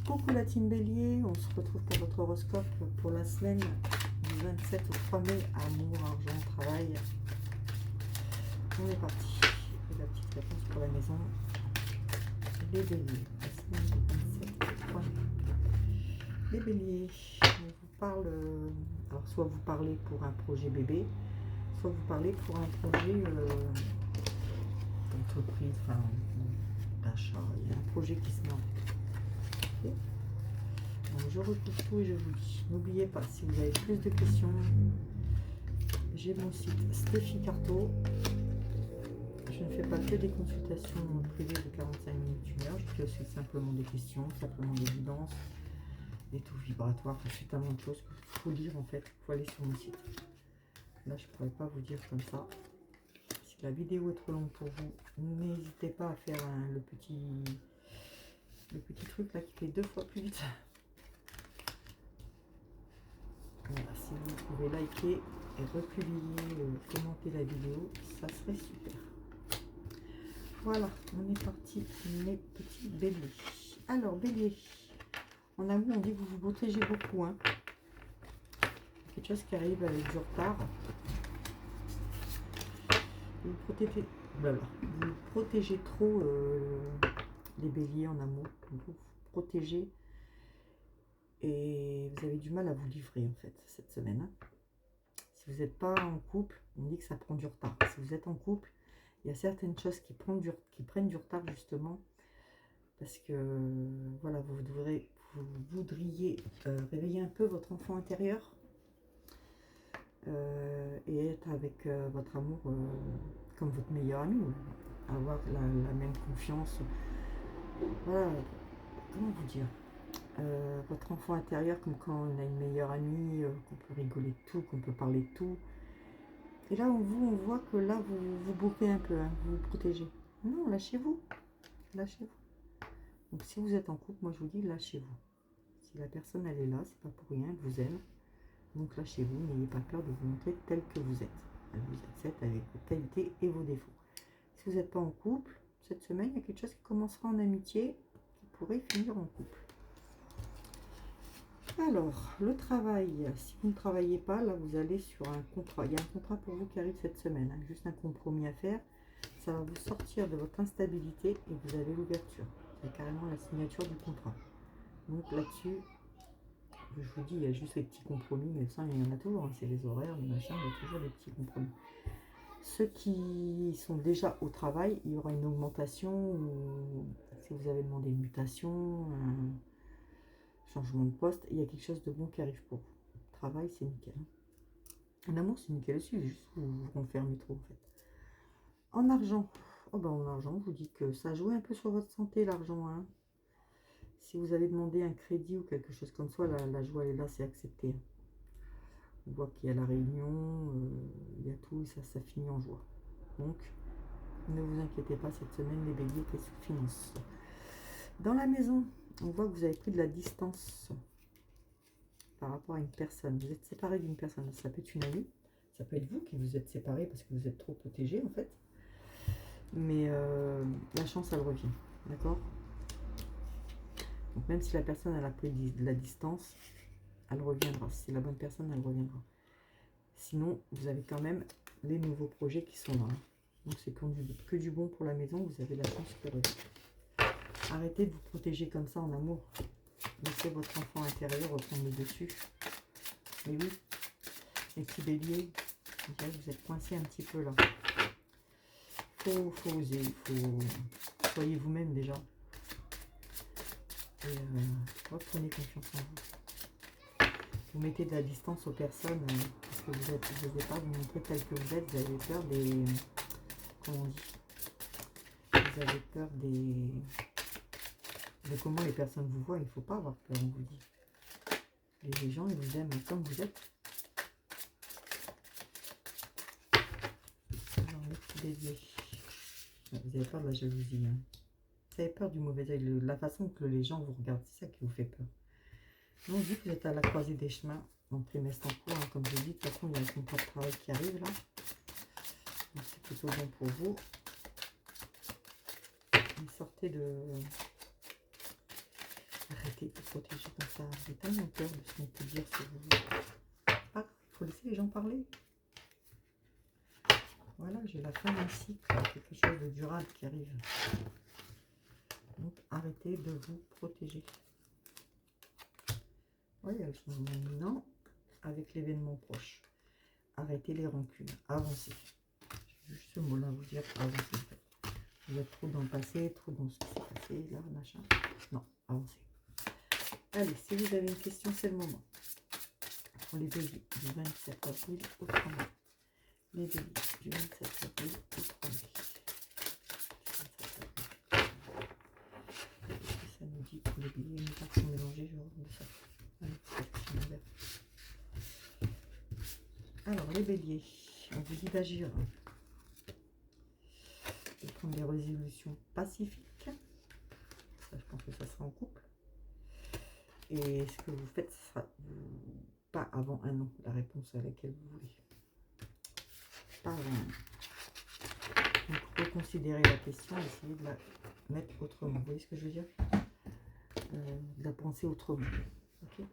Coucou la team Bélier, on se retrouve pour votre horoscope pour la semaine du 27 au 3 mai. Amour, argent, travail. On est parti. Et la petite réponse pour la maison. Les Béliers. La semaine du 27 au 3 mai. Les Béliers. On vous parle. Alors, soit vous parlez pour un projet bébé, soit vous parlez pour un projet d'entreprise, enfin d'achat. Il y a un projet qui se met en fait. Okay. Donc je retrouve tout et je vous dis, n'oubliez pas, si vous avez plus de questions, j'ai mon site Stéphie Carto. Je ne fais pas que des consultations privées de 45 minutes, 1 heure. Je fais aussi simplement des questions, simplement des guidances, des taux vibratoires. Je fais tellement de choses qu'il faut lire en fait. Il faut aller sur mon site. Là, je ne pourrais pas vous dire comme ça. Si la vidéo est trop longue pour vous, n'hésitez pas à faire le petit truc là qui fait 2 fois plus vite. Voilà, si vous pouvez liker et republier, commenter la vidéo, ça serait super. Voilà, on est parti, mes petits béliers. Alors, bélier, en amour, on dit que vous vous protégez beaucoup. Hein. Quelque chose qui arrive avec du retard. Vous protégez trop les béliers en amour. Vous vous protégez. Et vous avez du mal à vous livrer en fait cette semaine. Hein. Si vous n'êtes pas en couple, on dit que ça prend du retard. Si vous êtes en couple, il y a certaines choses qui prennent du retard justement parce que voilà, vous voudriez réveiller un peu votre enfant intérieur et être avec votre amour comme votre meilleur ami, avoir la même confiance. Voilà, comment vous dire? Votre enfant intérieur, comme quand on a une meilleure amie, qu'on peut rigoler de tout, qu'on peut parler de tout. Et là, on voit que là, vous bloquez un peu, hein, vous vous protégez. Non, lâchez-vous. Lâchez-vous. Donc, si vous êtes en couple, moi, je vous dis, lâchez-vous. Si la personne, elle est là, c'est pas pour rien, elle vous aime. Donc, lâchez-vous, n'ayez pas peur de vous montrer tel que vous êtes. Elle vous accepte avec vos qualités et vos défauts. Si vous n'êtes pas en couple, cette semaine, il y a quelque chose qui commencera en amitié, qui pourrait finir en couple. Alors, le travail, si vous ne travaillez pas, là vous allez sur un contrat. Il y a un contrat pour vous qui arrive cette semaine, hein, juste un compromis à faire. Ça va vous sortir de votre instabilité et vous avez l'ouverture. C'est carrément la signature du contrat. Donc là-dessus, je vous dis, il y a juste les petits compromis, mais ça, il y en a toujours. Hein, c'est les horaires, les machins, il y a toujours des petits compromis. Ceux qui sont déjà au travail, il y aura une augmentation, ou si vous avez demandé une mutation, changement de poste, il y a quelque chose de bon qui arrive pour vous. Travail, c'est nickel. En amour, c'est nickel aussi, juste vous vous renfermez trop en fait. En argent, oh ben en argent, je vous dis que ça joue un peu sur votre santé, l'argent. Hein. Si vous avez demandé un crédit ou quelque chose comme ça, la joie elle est là, c'est accepté. On voit qu'il y a la réunion, il y a tout, et ça finit en joie. Donc, ne vous inquiétez pas, cette semaine, les béliers, question finance. Dans la maison, on voit que vous avez pris de la distance par rapport à une personne. Vous êtes séparé d'une personne. Ça peut être une amie. Ça peut être vous qui vous êtes séparé parce que vous êtes trop protégé en fait. Mais la chance, elle revient. D'accord? Donc même si la personne, elle a pris de la distance, elle reviendra. Si c'est la bonne personne, elle reviendra. Sinon, vous avez quand même les nouveaux projets qui sont là. Donc c'est que du bon pour la maison. Vous avez la chance qui revient. Arrêtez de vous protéger comme ça en amour. Laissez votre enfant intérieur reprendre le dessus. Mais oui, les petits béliers, vous êtes coincés un petit peu là. Faut oser, soyez vous-même déjà. Et reprenez confiance en vous. Vous mettez de la distance aux personnes parce que vous n'osez pas vous montrer tel que vous êtes. Vous avez peur des... Comment on dit? Vous avez peur des... de comment les personnes vous voient. Il ne faut pas avoir peur, on vous dit. Et les gens, ils vous aiment comme vous êtes. Alors, les petits béliers. Vous avez peur de la jalousie. Hein. Vous avez peur du mauvais œil. La façon que les gens vous regardent, c'est ça qui vous fait peur. Donc, vu que vous êtes à la croisée des chemins, dans le trimestre en cours, hein, comme je vous dis, de toute façon, il y a un contrat de travail qui arrive là. Donc, c'est plutôt bon pour vous. Sortez de... Arrêtez de protéger comme ça. J'ai tellement peur de ce qu'on peut dire sur vous. Ah, il faut laisser les gens parler. Voilà, j'ai la fin d'un cycle, quelque chose de durable qui arrive. Donc, arrêtez de vous protéger. Oui, il y a le changement imminent avec l'événement proche. Arrêtez les rancunes, avancez. J'ai juste ce mot-là à vous dire, avancez. En fait. Vous êtes trop dans le passé, trop dans ce qui s'est passé, là, machin. Non, avancez. Allez, si vous avez une question, c'est le moment. Pour les béliers du 27 avril au 3 mai. Les béliers du 27 avril au 3 mai. Ça nous dit pour les béliers, une carte sont mélangées, je vais de ça. Allez, alors, les béliers, on vous dit d'agir. De prendre des résolutions pacifiques. Ça, je pense que ça sera en couple. Et ce que vous faites, ce sera pas avant un an, la réponse à laquelle vous voulez. Pas avant un an. Donc, reconsidérez la question, essayez de la mettre autrement. Vous voyez ce que je veux dire? De la penser autrement. Okay,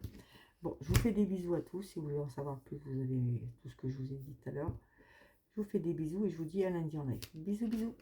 bon, je vous fais des bisous à tous. Si vous voulez en savoir plus, vous avez tout ce que je vous ai dit tout à l'heure. Je vous fais des bisous et je vous dis à lundi en live. Bisous, bisous.